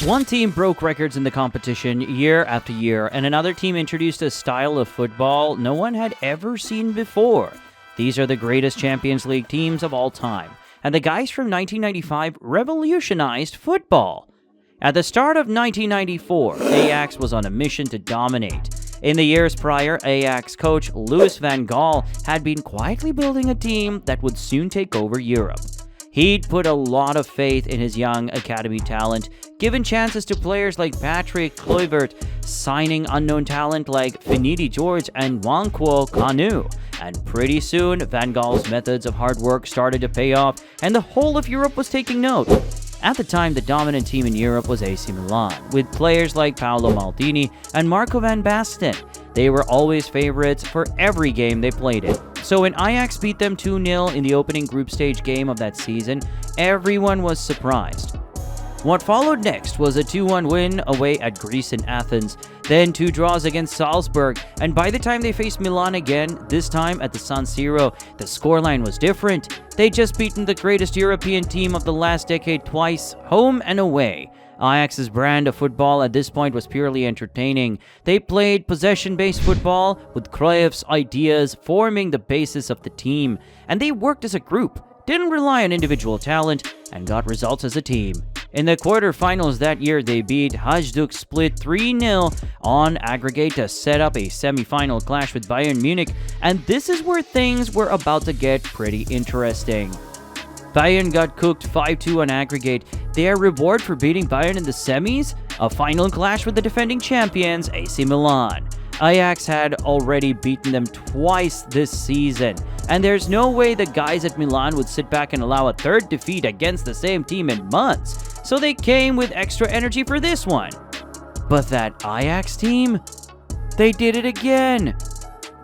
As one team broke records in the competition year after year, and another team introduced a style of football no one had ever seen before. These are the greatest Champions League teams of all time, and the guys from 1995 revolutionized football. At the start of 1994, Ajax was on a mission to dominate. In the years prior, Ajax coach Louis van Gaal had been quietly building a team that would soon take over Europe. He'd put a lot of faith in his young academy talent, given chances to players like Patrick Kluivert, signing unknown talent like Finidi George and Nwankwo Kanu. And pretty soon, Van Gaal's methods of hard work started to pay off, and the whole of Europe was taking note. At the time, the dominant team in Europe was AC Milan, with players like Paolo Maldini and Marco van Basten. They were always favorites for every game they played in. So when Ajax beat them 2-0 in the opening group stage game of that season, everyone was surprised. What followed next was a 2-1 win away at Greece and Athens, then 2 draws against Salzburg, and by the time they faced Milan again, this time at the San Siro, the scoreline was different. They'd just beaten the greatest European team of the last decade twice, home and away. Ajax's brand of football at this point was purely entertaining. They played possession-based football, with Cruyff's ideas forming the basis of the team, and they worked as a group, didn't rely on individual talent, and got results as a team. In the quarterfinals that year, they beat Hajduk Split 3-0 on aggregate to set up a semi-final clash with Bayern Munich, and this is where things were about to get pretty interesting. Bayern got cooked 5-2 on aggregate. Their reward for beating Bayern in the semis? A final clash with the defending champions, AC Milan. Ajax had already beaten them twice this season, and there's no way the guys at Milan would sit back and allow a third defeat against the same team in months, so they came with extra energy for this one. But that Ajax team? They did it again!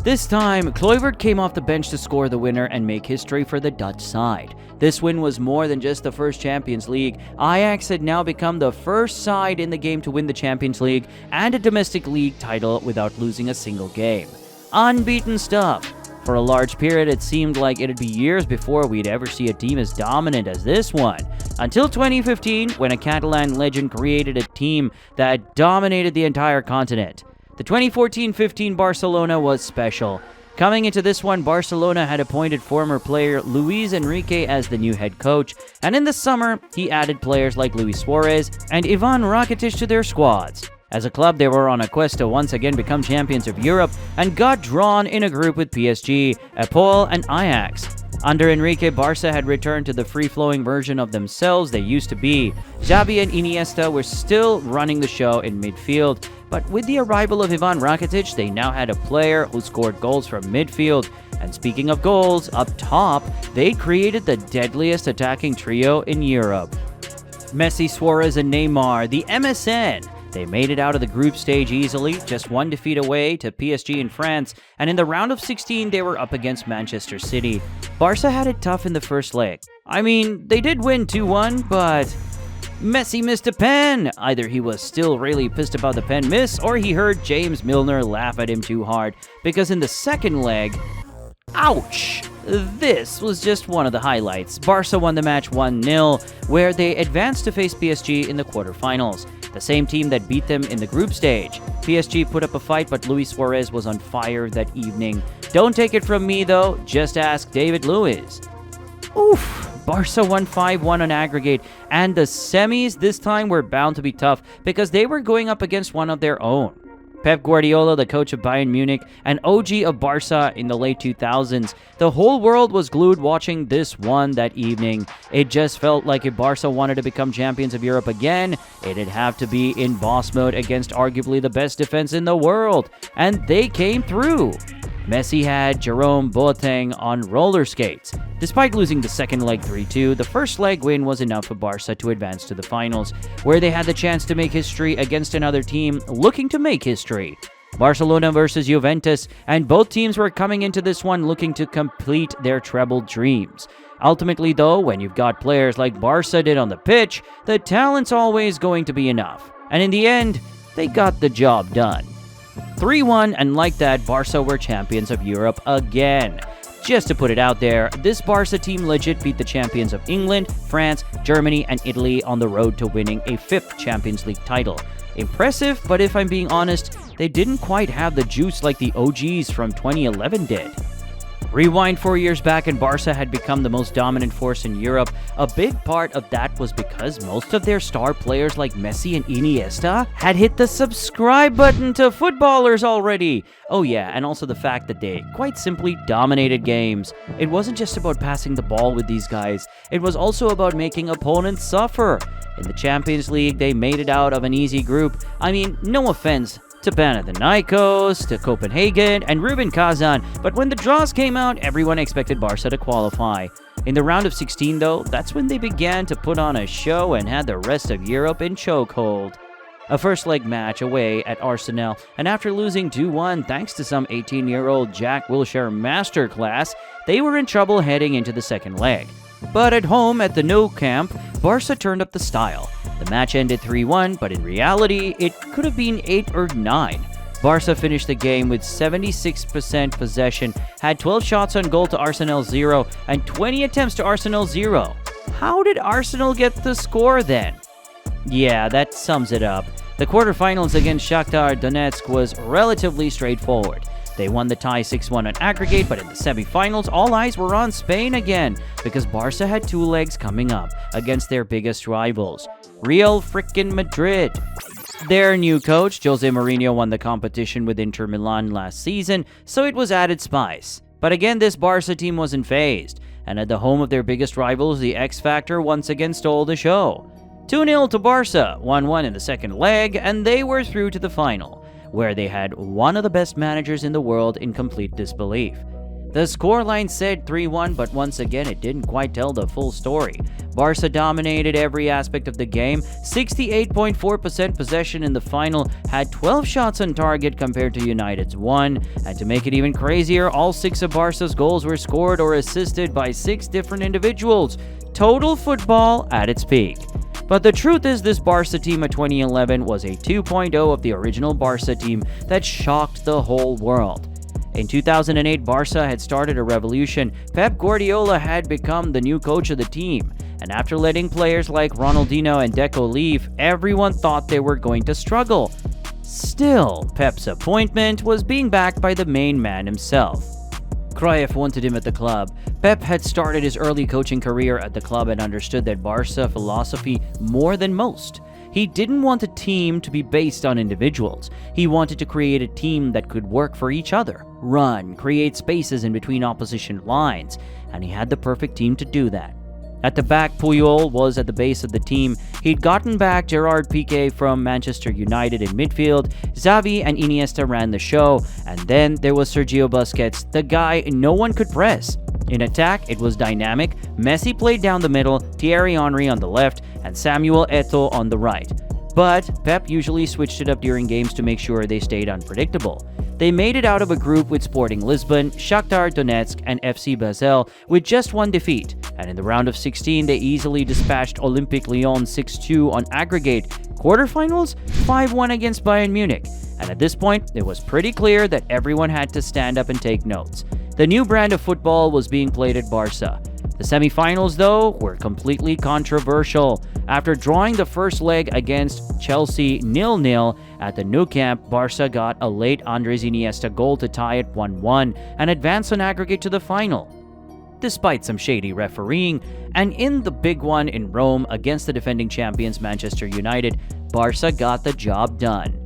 This time, Kluivert came off the bench to score the winner and make history for the Dutch side. This win was more than just the first Champions League. Ajax had now become the first side in the game to win the Champions League and a domestic league title without losing a single game. Unbeaten stuff. For a large period, it seemed like it'd be years before we'd ever see a team as dominant as this one. Until 2015, when a Catalan legend created a team that dominated the entire continent. The 2014-15 Barcelona was special. Coming into this one, Barcelona had appointed former player Luis Enrique as the new head coach, and in the summer, he added players like Luis Suarez and Ivan Rakitic to their squads. As a club, they were on a quest to once again become champions of Europe and got drawn in a group with PSG, Apoel, and Ajax. Under Enrique, Barca had returned to the free-flowing version of themselves they used to be. Xavi and Iniesta were still running the show in midfield, but with the arrival of Ivan Rakitic, they now had a player who scored goals from midfield. And speaking of goals, up top, they created the deadliest attacking trio in Europe. Messi, Suarez, and Neymar, the MSN. They made it out of the group stage easily, just one defeat away to PSG in France, and in the round of 16, they were up against Manchester City. Barca had it tough in the first leg. I mean, they did win 2-1, but Messi missed a pen. Either he was still really pissed about the pen miss, or he heard James Milner laugh at him too hard, because in the second leg, ouch! This was just one of the highlights. Barca won the match 1-0, where they advanced to face PSG in the quarterfinals. The same team that beat them in the group stage. PSG put up a fight, but Luis Suarez was on fire that evening. Don't take it from me, though. Just ask David Luiz. Oof. Barca won 5-1 on aggregate, and the semis this time were bound to be tough because they were going up against one of their own. Pep Guardiola, the coach of Bayern Munich, and OG of Barca in the late 2000s. The whole world was glued watching this one that evening. It just felt like if Barca wanted to become champions of Europe again, it'd have to be in boss mode against arguably the best defense in the world. And they came through. Messi had Jerome Boateng on roller skates. Despite losing the second leg 3-2, the first leg win was enough for Barca to advance to the finals, where they had the chance to make history against another team looking to make history. Barcelona versus Juventus, and both teams were coming into this one looking to complete their treble dreams. Ultimately, though, when you've got players like Barca did on the pitch, the talent's always going to be enough. And in the end, they got the job done. 3-1, and like that, Barca were champions of Europe again. Just to put it out there, this Barca team legit beat the champions of England, France, Germany, and Italy on the road to winning a 5th Champions League title. Impressive, but if I'm being honest, they didn't quite have the juice like the OGs from 2011 did. Rewind 4 years back and Barca had become the most dominant force in Europe. A big part of that was because most of their star players like Messi and Iniesta had hit the subscribe button to footballers already. Oh yeah, and also the fact that they quite simply dominated games. It wasn't just about passing the ball with these guys, it was also about making opponents suffer. In the Champions League, they made it out of an easy group. I mean, no offense to Panathinaikos, to Copenhagen, and Rubin Kazan, but when the draws came out, everyone expected Barca to qualify. In the round of 16, though, that's when they began to put on a show and had the rest of Europe in chokehold. A first-leg match away at Arsenal, and after losing 2-1 thanks to some 18-year-old Jack Wilshere masterclass, they were in trouble heading into the second leg. But at home at the Nou Camp, Barca turned up the style. The match ended 3-1, but in reality, it could have been 8 or 9. Barca finished the game with 76% possession, had 12 shots on goal to Arsenal's 0, and 20 attempts to Arsenal's 0. How did Arsenal get the score then? Yeah, that sums it up. The quarterfinals against Shakhtar Donetsk was relatively straightforward. They won the tie 6-1 on aggregate, but in the semifinals, all eyes were on Spain again, because Barca had 2 legs coming up against their biggest rivals, Real frickin' Madrid. Their new coach, Jose Mourinho, won the competition with Inter Milan last season, so it was added spice. But again, this Barca team wasn't phased, and at the home of their biggest rivals, the X Factor once again stole the show. 2-0 to Barca, 1-1 in the second leg, and they were through to the final, where they had one of the best managers in the world in complete disbelief. The scoreline said 3-1, but once again, it didn't quite tell the full story. Barca dominated every aspect of the game, 68.4% possession in the final, had 12 shots on target compared to United's 1, and to make it even crazier, all 6 of Barca's goals were scored or assisted by 6 different individuals. Total football at its peak. But the truth is, this Barca team of 2011 was a 2.0 of the original Barca team that shocked the whole world. In 2008, Barca had started a revolution. Pep Guardiola had become the new coach of the team, and after letting players like Ronaldinho and Deco leave, everyone thought they were going to struggle. Still, Pep's appointment was being backed by the main man himself. Cruyff wanted him at the club. Pep had started his early coaching career at the club and understood that Barca philosophy more than most. He didn't want a team to be based on individuals. He wanted to create a team that could work for each other, run, create spaces in between opposition lines, and he had the perfect team to do that. At the back, Puyol was at the base of the team. He'd gotten back Gerard Piqué from Manchester United in midfield. Xavi and Iniesta ran the show, and then there was Sergio Busquets, the guy no one could press. In attack, it was dynamic. Messi played down the middle, Thierry Henry on the left, and Samuel Eto'o on the right. But Pep usually switched it up during games to make sure they stayed unpredictable. They made it out of a group with Sporting Lisbon, Shakhtar Donetsk, and FC Basel with just 1 defeat, and in the round of 16 they easily dispatched Olympique Lyon 6-2 on aggregate. Quarterfinals, 5-1 against Bayern Munich, and at this point it was pretty clear that everyone had to stand up and take notes. The new brand of football was being played at Barca. The semifinals, though, were completely controversial. After drawing the first leg against Chelsea 0-0 at the Nou Camp, Barca got a late Andres Iniesta goal to tie it 1-1 and advance on aggregate to the final. Despite some shady refereeing, and in the big one in Rome against the defending champions Manchester United, Barca got the job done.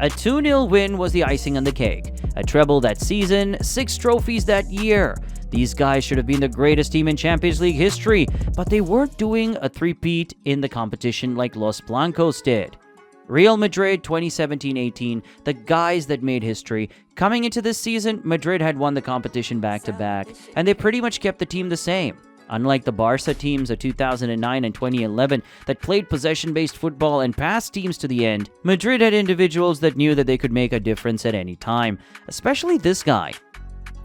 A 2-0 win was the icing on the cake. A treble that season, 6 trophies that year. These guys should have been the greatest team in Champions League history, but they weren't doing a three-peat in the competition like Los Blancos did. Real Madrid 2017-18, the guys that made history. Coming into this season, Madrid had won the competition back-to-back, and they pretty much kept the team the same. Unlike the Barca teams of 2009 and 2011 that played possession-based football and passed teams to the end, Madrid had individuals that knew that they could make a difference at any time, especially this guy,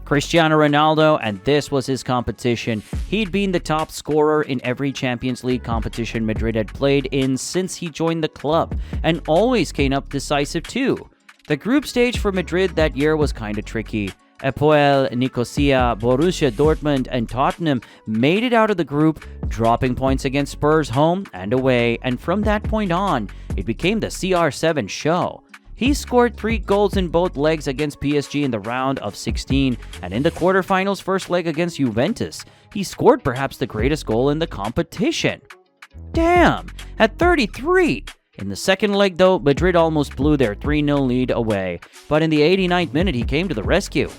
Cristiano Ronaldo, and this was his competition. He'd been the top scorer in every Champions League competition Madrid had played in since he joined the club, and always came up decisive too. The group stage for Madrid that year was kinda tricky. Apoel Nicosia, Borussia Dortmund, and Tottenham made it out of the group, dropping points against Spurs home and away, and from that point on, it became the CR7 show. He scored 3 goals in both legs against PSG in the round of 16, and in the quarterfinals first leg against Juventus, he scored perhaps the greatest goal in the competition. Damn, at 33! In the second leg though, Madrid almost blew their 3-0 lead away, but in the 89th minute he came to the rescue.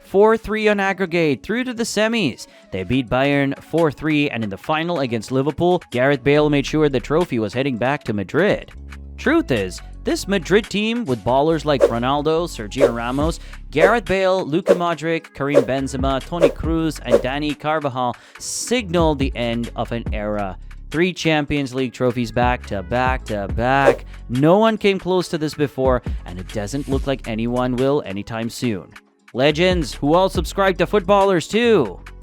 4-3 on aggregate, through to the semis. They beat Bayern 4-3, and in the final against Liverpool, Gareth Bale made sure the trophy was heading back to Madrid. Truth is, this Madrid team, with ballers like Ronaldo, Sergio Ramos, Gareth Bale, Luka Modric, Karim Benzema, Toni Kroos, and Dani Carvajal, signaled the end of an era. 3 Champions League trophies back to back to back. No one came close to this before, and it doesn't look like anyone will anytime soon. Legends, who all subscribe to footballers too.